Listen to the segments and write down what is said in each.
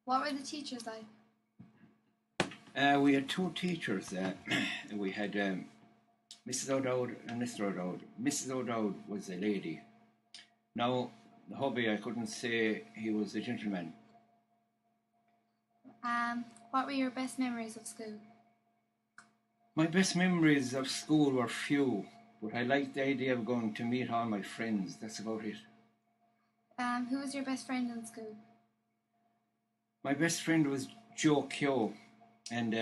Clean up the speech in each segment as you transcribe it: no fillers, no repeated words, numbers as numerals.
What were the teachers like? We had two teachers. We had Mrs. O'Dowd and Mr. O'Dowd. Mrs. O'Dowd was a lady. Now, the hubby, I couldn't say he was a gentleman. What were your best memories of school? My best memories of school were few, but I liked the idea of going to meet all my friends. That's about it. Who was your best friend in school? My best friend was Joe Keogh, and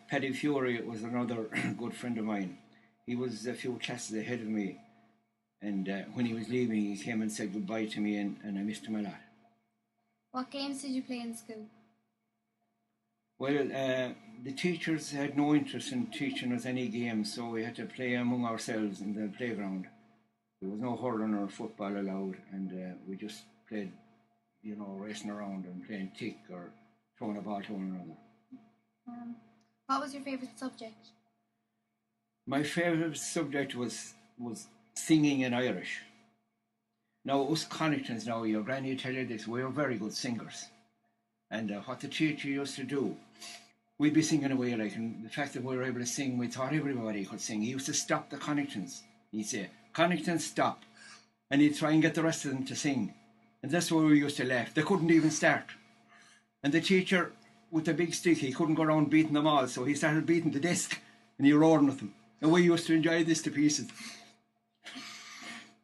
Paddy Fury was another good friend of mine. He was a few classes ahead of me, and when he was leaving, he came and said goodbye to me, and I missed him a lot. What games did you play in school? Well, the teachers had no interest in teaching us any games, so we had to play among ourselves in the playground. There was no hurling or football allowed, and we just played, racing around and playing tick or throwing a ball to one another. What was your favourite subject? My favourite subject was singing in Irish. Now, us Connaughtons now, your granny will tell you this, we were very good singers. And what the teacher used to do, we'd be singing away, and the fact that we were able to sing, we thought everybody could sing. He used to stop the Connaughtons. He'd say, "Connaughtons, stop." And he'd try and get the rest of them to sing. And that's where we used to laugh. They couldn't even start. And the teacher, with the big stick, he couldn't go around beating them all, so he started beating the desk, and he roared at them. And we used to enjoy this to pieces.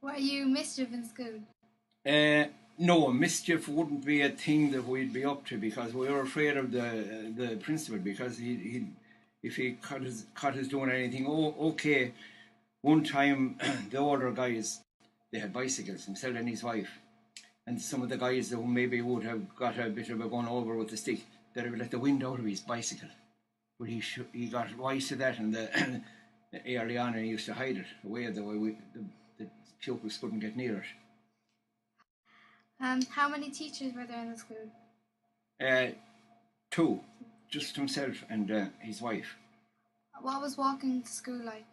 Were you mischief in school? No, mischief wouldn't be a thing that we'd be up to, because we were afraid of the principal, because if he caught us doing anything. Okay. One time, the older guys, they had bicycles, himself and his wife, and some of the guys who maybe would have got a bit of a gun over with the stick, they'd have let the wind out of his bicycle. But he got wise to that, and early on, and he used to hide it away the way the pupils couldn't get near it. How many teachers were there in the school? Two, just himself and his wife. What was walking to school like?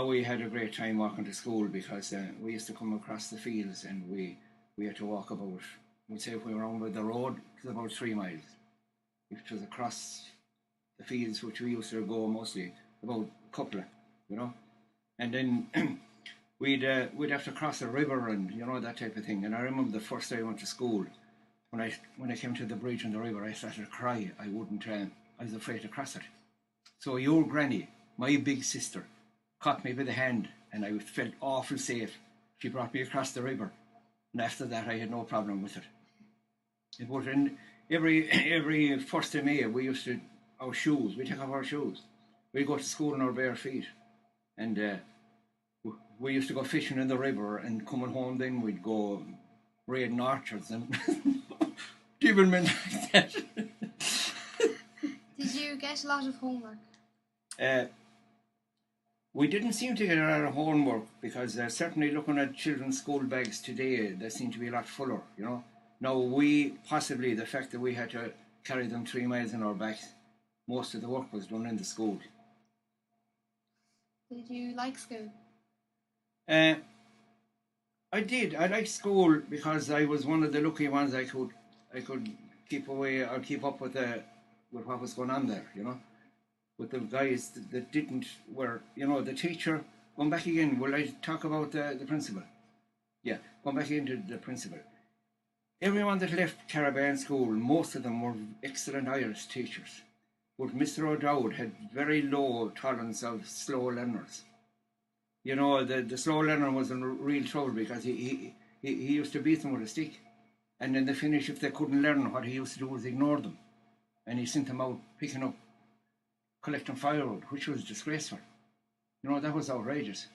We had a great time walking to school, because we used to come across the fields, and we had to walk about, we'd say if we were on the road, it was about 3 miles. If it was across the fields, which we used to go mostly, about a couple, and then we'd have to cross a river and that type of thing. And I remember the first day I went to school, when I came to the bridge on the river, I started to cry. I was afraid to cross it. So your granny, my big sister, caught me by the hand, and I felt awful safe. She brought me across the river, and after that I had no problem with it. It was in every 1st of May, we used to, our shoes, we take off our shoes. We'd go to school in our bare feet, and we used to go fishing in the river, and coming home then we'd go raiding orchards and even men like that. Did you get a lot of homework? We didn't seem to get a lot of homework, because certainly looking at children's school bags today, they seem to be a lot fuller, Now, the fact that we had to carry them 3 miles in our backs, most of the work was done in the school. Did you like school? I did. I liked school because I was one of the lucky ones. I could keep away or keep up with what was going on there, With the guys that didn't were, the teacher. Going back again, will I talk about the principal? Yeah, going back into the principal. Everyone that left Carrabane School, most of them were excellent Irish teachers. But Mr. O'Dowd had very low tolerance of slow learners. The slow learner was in real trouble, because he used to beat them with a stick. And then they finish, if they couldn't learn, what he used to do was ignore them. And he sent them out collecting firewood, which was disgraceful. That was outrageous.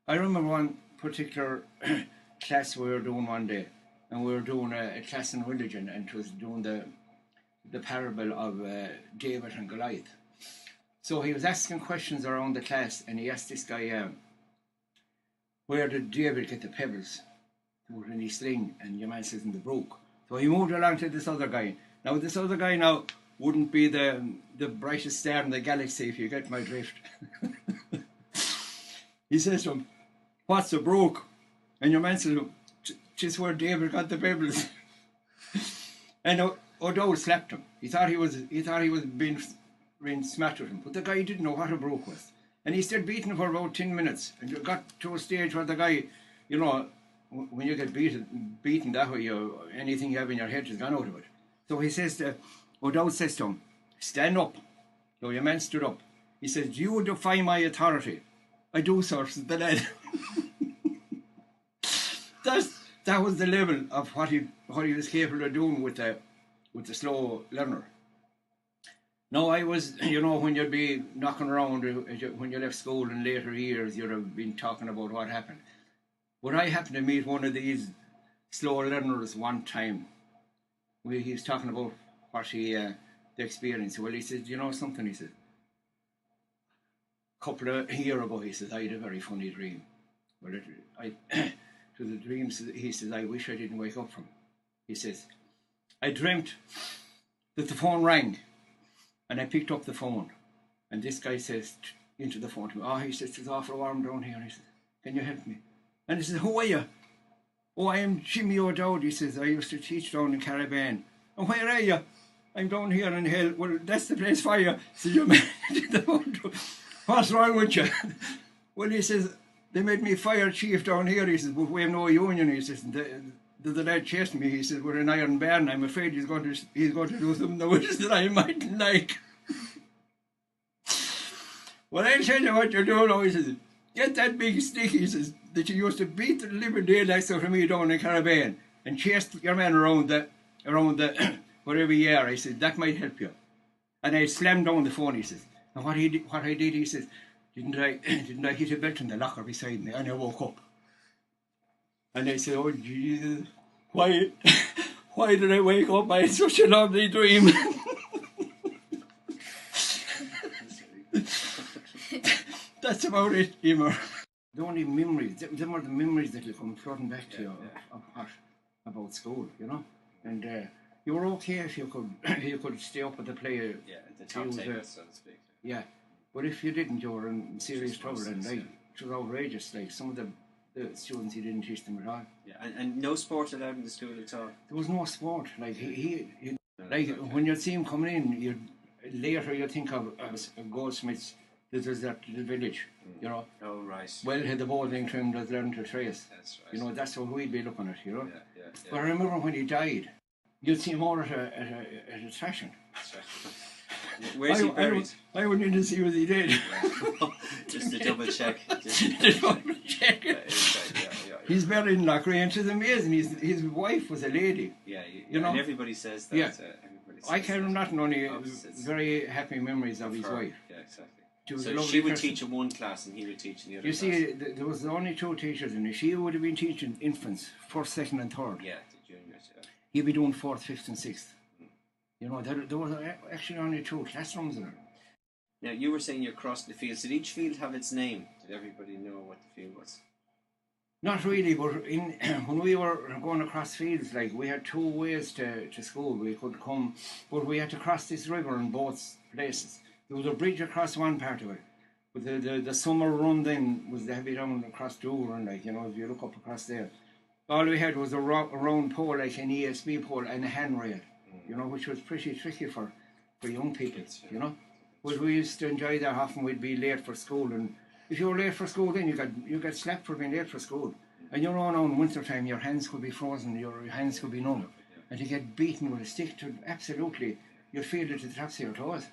I remember one particular class we were doing one day, and we were doing a class in religion, and it was doing the parable of David and Goliath. So he was asking questions around the class, and he asked this guy, where did David get the pebbles to put in his sling? And your man says, in the brook. So he moved along to this other guy. Now, this other guy wouldn't be the brightest star in the galaxy, if you get my drift. He says to him, "What's a brook?" And your man says, "Just where David got the pebbles." And O'Dowd slapped him. He thought he was being smacked with him, but the guy didn't know what a broke was. And he stayed beating him for about 10 minutes, and you got to a stage where the guy, you know, when you get beaten that way, anything you have in your head has gone out of it. So he says O'Dowd says to him, stand up. So your man stood up. He says, you defy my authority. I do, sir, says the lad. That was the level of what he was capable of doing with the slow learner. No, I was, you know, when you'd be knocking around, when you left school in later years, you'd have been talking about what happened. But I happened to meet one of these slow learners one time. He was talking about what the experience. Well, he said, you know something, he said, a couple of years ago, he said, I had a very funny dream. Well, to the dreams, he says, I wish I didn't wake up from. He says, I dreamt that the phone rang. And I picked up the phone, and this guy says into the phone to me, oh, he says, it's awful warm down here. And he says, can you help me? And he says, who are you? Oh, I am Jimmy O'Dowd. He says, I used to teach down in Carrabane. And where are you? I'm down here in hell. Well, that's the place for you. So you man, what's wrong with you? Well, he says, they made me fire chief down here. He says, but we have no union. He says, the lad chasing me. He says, we're an iron barn. I'm afraid he's going to do something that I mightn't like. Well, I'll tell you what you're doing now. He says, get that big stick, he says, that you used to beat the living daylights out of me down in Carrabane and chase your man around the wherever you are. He says, that might help you. And I slammed down the phone, he says. And what I did, he says, didn't I hit a belt in the locker beside me? And I woke up. And I said, oh Jesus, why did I wake up? I had such a lovely dream. That's about it, Emer. The only memories, them are the memories that will come flooding back to you about school, you know. And you were okay if you could stay up at the play. Yeah, at the top table, so to speak. Yeah, but if you didn't, you were in serious trouble. And like, it was outrageous. Like some of the students, he didn't teach them at all. Yeah, and no sport allowed in the school at all. There was no sport. Like like when you'd see him coming in, later you'd think of Goldsmiths. There's that little village, you know. Oh right. Well, had the bowling trim that's learned to trace. That's right. You know, that's what we'd be looking at, you know. Yeah. But I remember when he died, you'd see him more at a session. That's right. Where's he buried? I went in to see was he dead. Just to double check. Yeah. He's buried in Lochray, which is amazing. His wife was a lady. Yeah, you know. And everybody says that. Yeah. I can't remember not only very happy memories of his wife. Yeah, exactly. So she would teach in one class and he would teach in the other class. You see, there was only two teachers in it. She would have been teaching infants, first, second and third. Yeah, the juniors, yeah. He'd be doing fourth, fifth and sixth. You know, there was actually only two classrooms in it. Now, you were saying you crossed the fields. Did each field have its name? Did everybody know what the field was? Not really, but when we were going across fields, like, we had two ways to school. We could come, but we had to cross this river in both places. There was a bridge across one part of it, but the summer run then was the heavy down across Dover, and like, you know, if you look up across there, all we had was a round pole, like an ESB pole, and a handrail, you know, which was pretty tricky for young people, you know. But we used to enjoy that. Often we'd be late for school, and if you were late for school, then you got slapped for being late for school. And you know, now in winter time, your hands could be frozen, your hands could be numb, and you get beaten with a stick to absolutely, you'd feel it to the tops of your toes.